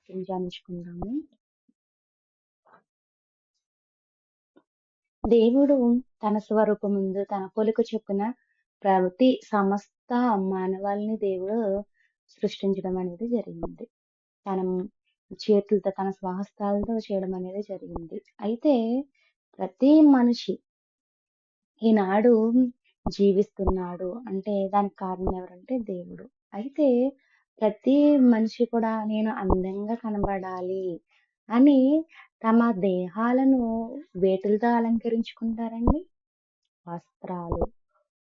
వాక్యం ధ్యానించుకుందాము. దేవుడు తన స్వరూపమందు తన పోలిక చొప్పున ప్రతి సమస్త మానవాళిని దేవుడు సృష్టించడం అనేది జరిగింది. తన చేతులతో తన స్వహస్తాలతో చేయడం అనేది జరిగింది. అయితే ప్రతి మనిషి ఈనాడు జీవిస్తున్నాడు అంటే దానికి కారణం ఎవరంటే దేవుడు. అయితే ప్రతి మనిషి కూడా నేను అందంగా కనబడాలి అని తమ దేహాలను వేటిలతో అలంకరించుకుంటారండి? వస్త్రాలు.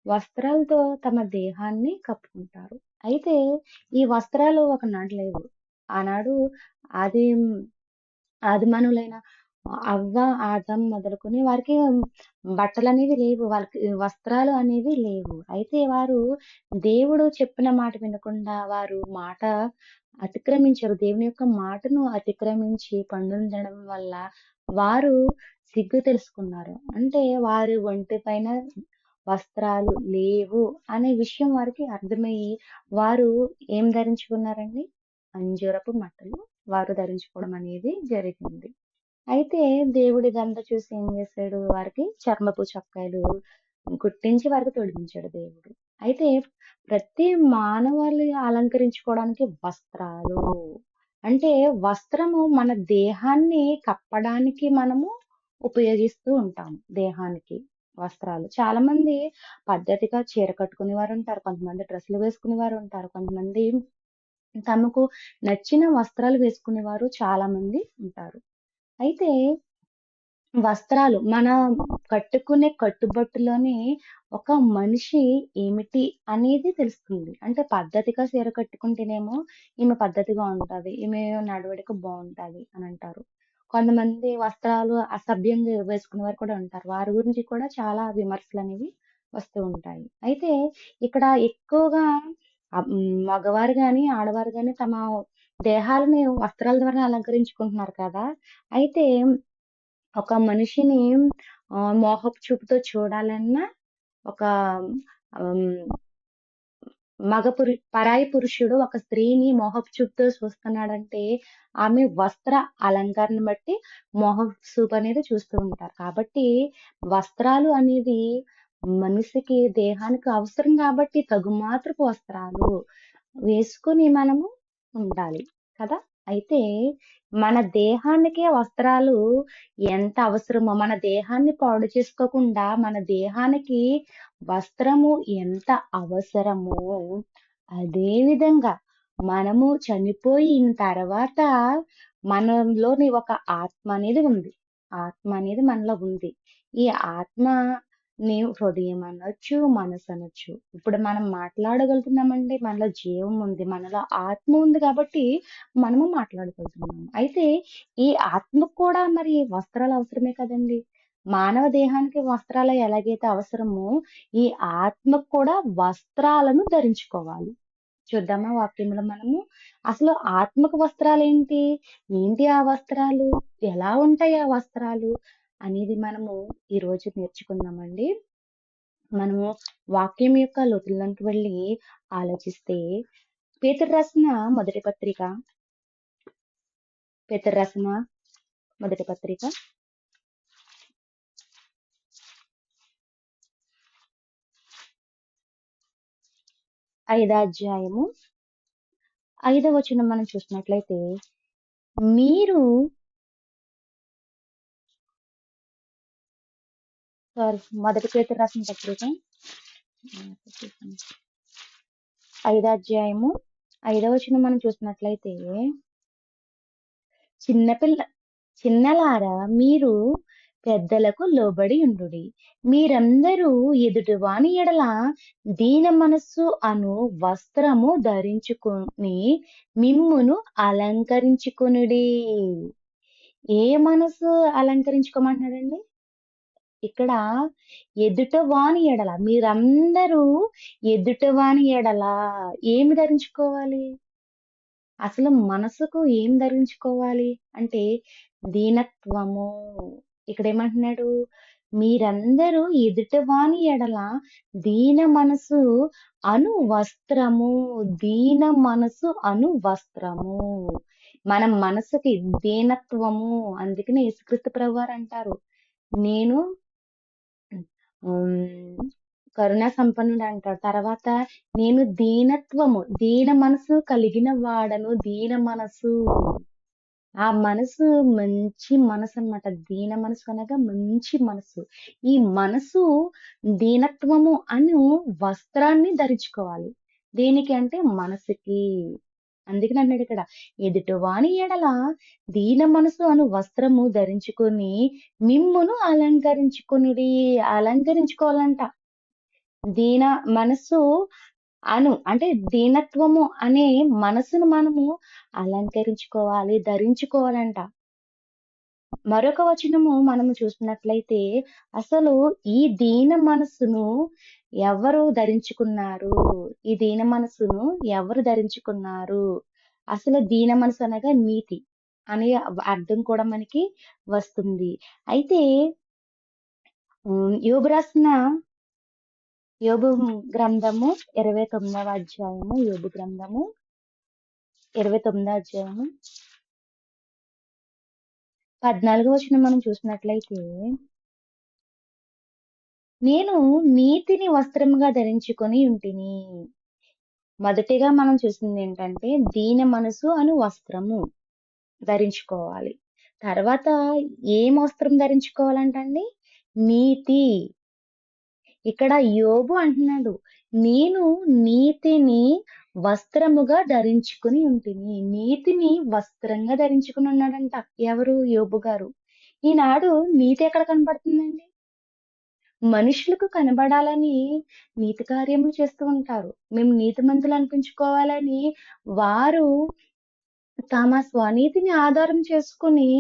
వస్త్రాలతో తమ దేహాన్ని కప్పుకుంటారు. అయితే ఈ వస్త్రాలు ఒకనాడు లేవు. ఆనాడు ఆది ఆదిమానవులైన అవ్వ, ఆదం మొదలుకొని వారికి బట్టలనేవి లేవు. వాళ్ళకి వస్త్రాలు అనేవి లేవు. అయితే వారు దేవుడు చెప్పిన మాట వినకుండా వారు మాట అతిక్రమించారు. దేవుని యొక్క మాటను అతిక్రమించి పండును తినడం వల్ల వారు సిగ్గు తెలుసుకున్నారు. అంటే వారి ఒంటి పైన వస్త్రాలు లేవు అనే విషయం వారికి అర్థమయ్యి వారు ఏం ధరించుకున్నారండి? అంజూరపు మట్టలు వారు ధరించుకోవడం అనేది జరిగింది. అయితే దేవుడు ఇదంతా చూసి ఏం చేశాడు? వారికి చర్మపు చొక్కాలు కుట్టించి వారికి తొడిగించాడు దేవుడు. అయితే ప్రతి మానవాళి అలంకరించుకోవడానికి వస్త్రాలు అంటే వస్త్రము మన దేహాన్ని కప్పడానికి మనము ఉపయోగిస్తూ ఉంటాము. దేహానికి వస్త్రాలు. చాలా మంది పద్ధతిగా చీర కట్టుకునే వారు ఉంటారు. కొంతమంది డ్రెస్సులు వేసుకునే వారు ఉంటారు. కొంతమంది తమకు నచ్చిన వస్త్రాలు వేసుకునేవారు చాలా మంది ఉంటారు. అయితే వస్త్రాలు మన కట్టుకునే కట్టుబట్టులోనే ఒక మనిషి ఏమిటి అనేది తెలుస్తుంది. అంటే పద్ధతిగా చీర కట్టుకుంటేనేమో ఈమె పద్ధతిగా ఉంటది. ఈమె నడవడిక బావుంటది అని అంటారు. కొంతమంది వస్త్రాలు అసభ్యంగా వేసుకునే వారు కూడా ఉంటారు. వారి గురించి కూడా చాలా విమర్శలనేవి వస్తూ ఉంటాయి. అయితే ఇక్కడ ఎక్కువగా మగవారు గాని, ఆడవారు గాని తమ దేహాలని వస్త్రాల ద్వారా అలంకరించుకుంటున్నారు కదా! అయితే ఒక మనిషిని మోహపు చూపుతో చూడాలన్నా ఒక హ్మ్, పరాయి పురుషుడు ఒక స్త్రీని మోహపు చూపుతో చూస్తున్నాడంటే ఆమె వస్త్ర అలంకరణ బట్టి మోహపు చూపు అనేది చూస్తూ ఉంటారు. కాబట్టి వస్త్రాలు అనేది మనిషికి దేహానికి అవసరం కాబట్టి తగుమాత్రపు వస్త్రాలు వేసుకొని మనము ఉండాలి కదా! అయితే మన దేహానికే వస్త్రాలు ఎంత అవసరమో మన దేహాన్ని పాడు చేసుకోకుండా మన దేహానికి వస్త్రము ఎంత అవసరమో అదే విధంగా మనము చనిపోయిన తర్వాత మనలోని ఒక ఆత్మ అనేది ఉంది. ఆత్మ అనేది మనలో ఉంది. ఈ ఆత్మని హృదయం అనొచ్చు, మనసు అనొచ్చు. ఇప్పుడు మనం మాట్లాడగలుగుతున్నామంటే మనలో జీవం ఉంది. మనలో ఆత్మ ఉంది కాబట్టి మనము మాట్లాడగలుగుతున్నాము. అయితే ఈ ఆత్మకు కూడా మరి వస్త్రాలు అవసరమే కదండీ! మానవ దేహానికి వస్త్రాలు ఎలాగైతే అవసరమో, ఈ ఆత్మకు కూడా వస్త్రాలను ధరించుకోవాలి. చూద్దామా వాక్యంలో మనము? అసలు ఆత్మకు వస్త్రాలేంటి? ఏంటి ఆ వస్త్రాలు? ఎలా ఉంటాయి ఆ వస్త్రాలు? అనేది మనము ఈరోజు నేర్చుకుందామండి. మనము వాక్యం యొక్క లోతుల్లోకి వెళ్ళి ఆలోచిస్తే పేతురు రాసిన మొదటి పత్రిక పేతురు రాసిన మొదటి పత్రిక 5వ అధ్యాయము 5వ వచనం మనం చూసినట్లయితే మీరు మొదటి పేతురు రాసిన పత్రిక 5వ అధ్యాయము 5వ వచనం మనం చూసినట్లయితే చిన్నలారా మీరు పెద్దలకు లోబడి ఉండుడి. మీరందరూ ఎదుటివాని ఎడల దీన మనస్సు అను వస్త్రము ధరించుకొని మిమ్మును అలంకరించుకొనుడి. ఏ మనసు అలంకరించుకోమంటున్నాడండి? ఇక్కడ ఎదుటవాని ఎడల మీరందరూ ఎదుటవాని ఎడల ఏమి ధరించుకోవాలి? అసలు మనసుకు ఏం ధరించుకోవాలి అంటే దీనత్వము. ఇక్కడేమంటున్నాడు? మీరందరూ ఎదుటివాని ఎడల దీన మనసు అను వస్త్రము, దీన మనసు అను వస్త్రము. మన మనసుకి దీనత్వము. అందుకనే యేసుక్రీస్తు ప్రభువారు అంటారు, నేను హ్మ్. కరుణా సంపన్నుడు అంటాడు. తర్వాత నేను దీన మనసు కలిగిన వాడను. దీన మనసు. ఆ మనసు మంచి మనసనమాట. దీన మనసు అనగా మంచి మనసు. ఈ మనసు దీనత్వము అను వస్త్రాన్ని ధరించుకోవాలి. దేనికి అంటే మనసుకి. అందుకని అన్నాడిక్కడ, ఎదుటివాని ఎడల దీన మనసు అను వస్త్రము ధరించుకొని మిమ్మును అలంకరించుకొనుడి. అలంకరించుకోవాలంట. దీన మనస్సు అంటే దీనత్వము అనే మనసును మనము అలంకరించుకోవాలి, ధరించుకోవాలంట. మరొక వచనము మనము చూసినట్లయితే అసలు ఈ దీన మనస్సును ఎవరు ధరించుకున్నారు? ఈ దీన మనస్సును ఎవరు ధరించుకున్నారు? అసలు దీన మనసు అనగా నీతి అనే అర్థం కూడా మనకి వస్తుంది. అయితే యోబు రాసిన యోబు గ్రంథము 29వ అధ్యాయము, యోబు గ్రంథము 29వ అధ్యాయము 14వ వచనం మనం చూసినట్లయితే, నేను నీతిని వస్త్రముగా ధరించుకొని ఉంటిని. మొదటిగా మనం చూసింది ఏంటంటే దీన మనసు అను వస్త్రము ధరించుకోవాలి. తర్వాత ఏం వస్త్రం ధరించుకోవాలంటండి? నీతి. ఇక్కడ యోబు అంటున్నాడు, నేను నీతిని వస్త్రముగా ధరించుకుని ఉంటిని. నీతిని వస్త్రంగా ధరించుకుని ఉన్నాడంట. ఎవరు? యోబు గారు. ఈనాడు నీతి ఎక్కడ కనబడుతుందండి? మనుషులకు కనబడాలని నీతి కార్యములు చేస్తూ ఉంటారు. మేము నీతిమంతులు అనిపించుకోవాలని వారు తమ స్వనీతిని ఆధారం చేసుకుని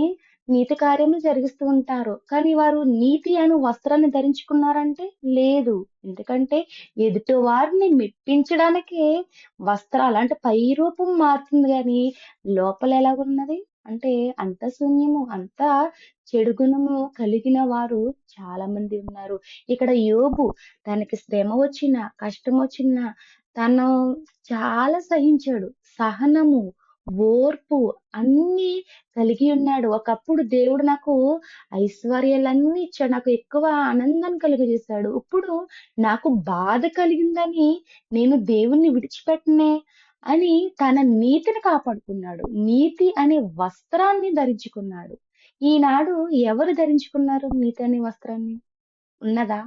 నీతి కార్యములు జరిగిస్తూ ఉంటారు. కానీ వారు నీతి అను వస్త్రాన్ని ధరించుకున్నారంటే లేదు. ఎందుకంటే ఎదుటి వారిని మెప్పించడానికే వస్త్రాలు అంటే పై రూపం మారుతుంది గాని లోపల ఎలాగున్నది అంటే అంత శూన్యము, అంతా చెడు గుణము కలిగిన వారు చాలా మంది ఉన్నారు. ఇక్కడ యోబు తనకి శ్రమ వచ్చినా, కష్టం వచ్చినా తను చాలా సహించాడు. సహనము, ఓర్పు అన్నీ కలిగి ఉన్నాడు. ఒకప్పుడు దేవుడు నాకు ఐశ్వర్యాలన్నీ ఇచ్చాడు. నాకు ఎక్కువ ఆనందాన్ని కలుగజేశాడు. ఇప్పుడు నాకు బాధ కలిగిందని నేను దేవుణ్ణి విడిచిపెట్టనే అని తన నీతిని కాపాడుకున్నాడు. నీతి అనే వస్త్రాన్ని ధరించుకున్నాడు. ఈనాడు ఎవరు ధరించుకున్నారు నీతి అనే వస్త్రాన్ని? ఉన్నదా?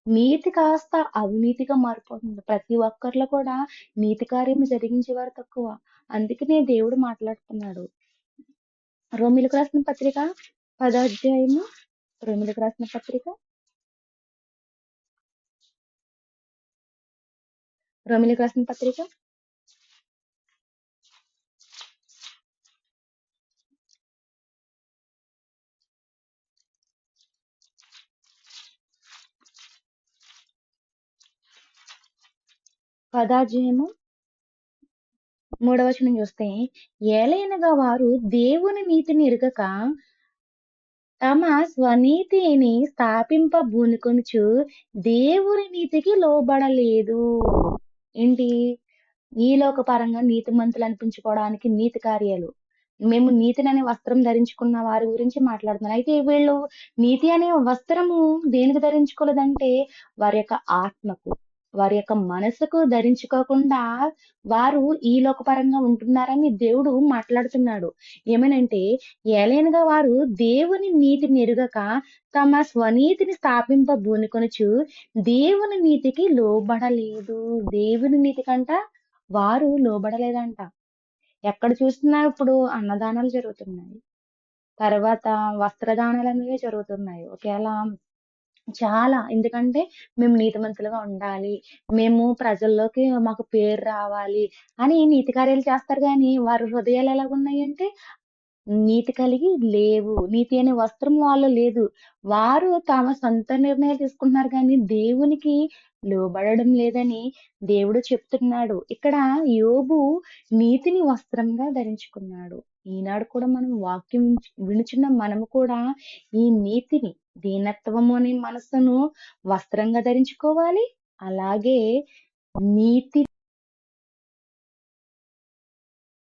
నీతి కాస్త అవినీతిగా మారిపోతుంది. ప్రతి ఒక్కరిలో కూడా నీతి కార్యము జరిగించేవారు తక్కువ. అందుకనే దేవుడు మాట్లాడుతున్నాడు. రోమీయులకు రాసిన పత్రిక 10వ అధ్యాయము, రోమీయులకు రాసిన పత్రిక 10వ అధ్యాయము 3వ వచనం చూస్తే, ఏలయనగా వారు దేవుని నీతిని ఎరుగక తమ స్వనీతిని స్థాపింపబూనుకొనుచు దేవుని నీతికి లోబడలేదు. ఏంటి? ఈ లోక పరంగా నీతిమంతులు అనిపించుకోవడానికి నీతి కార్యాలు. మేము నీతిని అనే వస్త్రం ధరించుకున్న వారి గురించి మాట్లాడుతున్నారు. అయితే వీళ్ళు నీతి అనే వస్త్రము దేనికి ధరించుకోలేదంటే వారి యొక్క ఆత్మకు, వారి యొక్క మనసుకు ధరించుకోకుండా వారు ఈ లోకపరంగా ఉంటున్నారని దేవుడు మాట్లాడుతున్నాడు. ఏమనంటే ఏలైనగా వారు దేవుని నీతిని ఎరుగక తమ స్వనీతిని స్థాపింపబూనుకొనుచు దేవుని నీతికి లోబడలేదు. దేవుని నీతి కంట వారు లోబడలేదంట. ఎక్కడ చూసినా ఇప్పుడు అన్నదానాలు జరుగుతున్నాయి. తర్వాత వస్త్రదానాలనేవి జరుగుతున్నాయి. చాలా. ఎందుకంటే మేము నీతిమంతులుగా ఉండాలి. మేము ప్రజల్లోకి మాకు పేరు రావాలి అని నీతి కార్యాలు చేస్తారు గానీ, వారి హృదయాలు ఎలాగున్నాయంటే నీతి కలిగి లేవు. నీతి అనే వస్త్రం వాళ్ళలో లేదు. వారు తమ సొంత నిర్ణయాలు తీసుకుంటున్నారు కానీ దేవునికి లోబడడం లేదని దేవుడు చెప్తున్నాడు. ఇక్కడ యోబు నీతిని వస్త్రంగా ధరించుకున్నాడు. ఈనాడు కూడా మనం వాక్యం వినుచున్న మనము కూడా ఈ నీతిని, దీనత్వము అనే మనస్సును వస్త్రంగా ధరించుకోవాలి. అలాగే నీతి